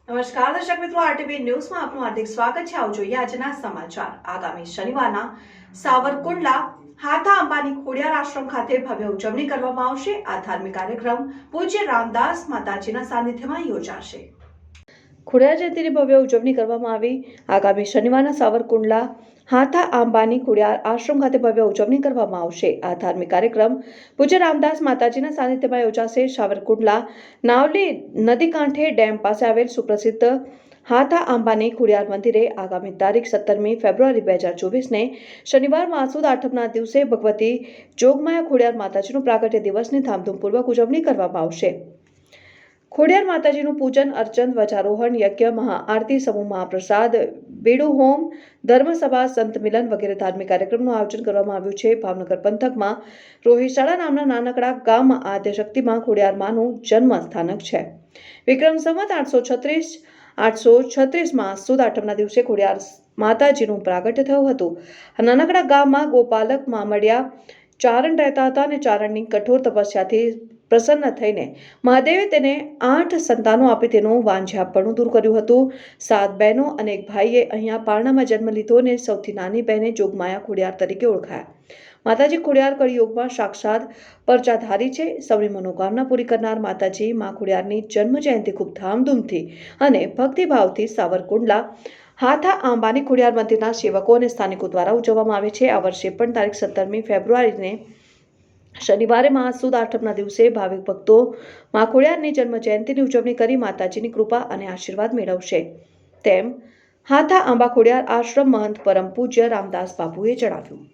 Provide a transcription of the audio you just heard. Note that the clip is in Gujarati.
નમસ્કાર દર્શક મિત્રો, આરટીવી ન્યૂઝમાં આપનું હાર્દિક સ્વાગત છે. આવો જોઈએ આજના સમાચાર. આગામી શનિવારના સાવરકુંડલા હાથા અંબાની ખોડિયાર આશ્રમ ખાતે ભવ્ય ઉજવણી કરવામાં આવશે. આ ધાર્મિક કાર્યક્રમ પૂજ્ય રામદાસ માતાજીના સાનિધ્યમાં યોજાશે. ખોડિયાર જયંતીની ભવ્ય ઉજવણી કરવામાં આવી. આગામી શનિવારના સાવરકુંડલા હાથા આંબાની ખોડિયાર આશ્રમ ખાતે ભવ્ય ઉજવણી કરવામાં આવશે. આ ધાર્મિક કાર્યક્રમ પૂજ્ય રામદાસ માતાજીના સાનિધ્યમાં યોજાશે. સાવરકુંડલા નાવલી નદી કાંઠે ડેમ પાસે આવેલ સુપ્રસિદ્ધ હાથા આંબાની ખોડિયાર મંદિરે આગામી તારીખ 17મી ફેબ્રુઆરી 2024ને શનિવાર માસુદ આઠમના દિવસે ભગવતી જોગમાયા ખોડિયાર માતાજીનું પ્રાગટ્ય દિવસની ધામધૂમપૂર્વક ઉજવણી કરવામાં આવશે. ખોડિયાર માતાજીનું પૂજન અર્ચન, ધ્વજારોહણ, યજ્ઞ, મહાઆરતી, સમૂહ મહાપ્રસાદ, બેડુ હોમ, ધર્મસભા, સંત મિલન વગેરે ધાર્મિક કાર્યક્રમનું આયોજન કરવામાં આવ્યું છે. ભાવનગર પંથકમાં રોહિશાળા નામના નાનકડા ગામમાં આદ્યશક્તિમાં ખોડિયાર માનું જન્મ સ્થાનક છે. વિક્રમ સંવત 836માં સુદ આઠમના દિવસે ખોડિયાર માતાજીનું પ્રાગટ્ય થયું હતું. આ નાનકડા ગામમાં ગોપાલક મામડિયા ચારણ રહેતા હતા અને ચારણની કઠોર તપસ્યાથી પ્રસન્ન થઈને મહાદેવે તેને 8 સંતાનો આપી તેનું વાંઝ્યાપણું દૂર કર્યું હતું. 7 બહેનો અને એક ભાઈએ અહીંયા પારણામાં જન્મ લીધો અને સૌથી નાની બહેને જોગમાયા ખોડિયાર તરીકે ઓળખાયા. માતાજી ખોડિયાર કળિયુગમાં સાક્ષાત પરચાધારી છે. સૌની મનોકામના પૂરી કરનાર માતાજી મા ખોડિયારની જન્મ જયંતિ ખૂબ ધામધૂમથી અને ભક્તિભાવથી સાવરકુંડલા હાથા આંબાની ખોડિયાર મંદિરના સેવકો અને સ્થાનિકો દ્વારા ઉજવવામાં આવે છે. આ વર્ષે પણ તારીખ 17મી ફેબ્રુઆરીને શનિવારે મહાસુદ આઠમના દિવસે ભાવિક ભક્તો મા ખોડિયારની જન્મ જયંતિની ઉજવણી કરી માતાજીની કૃપા અને આશીર્વાદ મેળવશે તેમ હાથા આંબા ખોડિયાર આશ્રમ મહંત પરમ પૂજ્ય રામદાસ બાપુએ જણાવ્યું.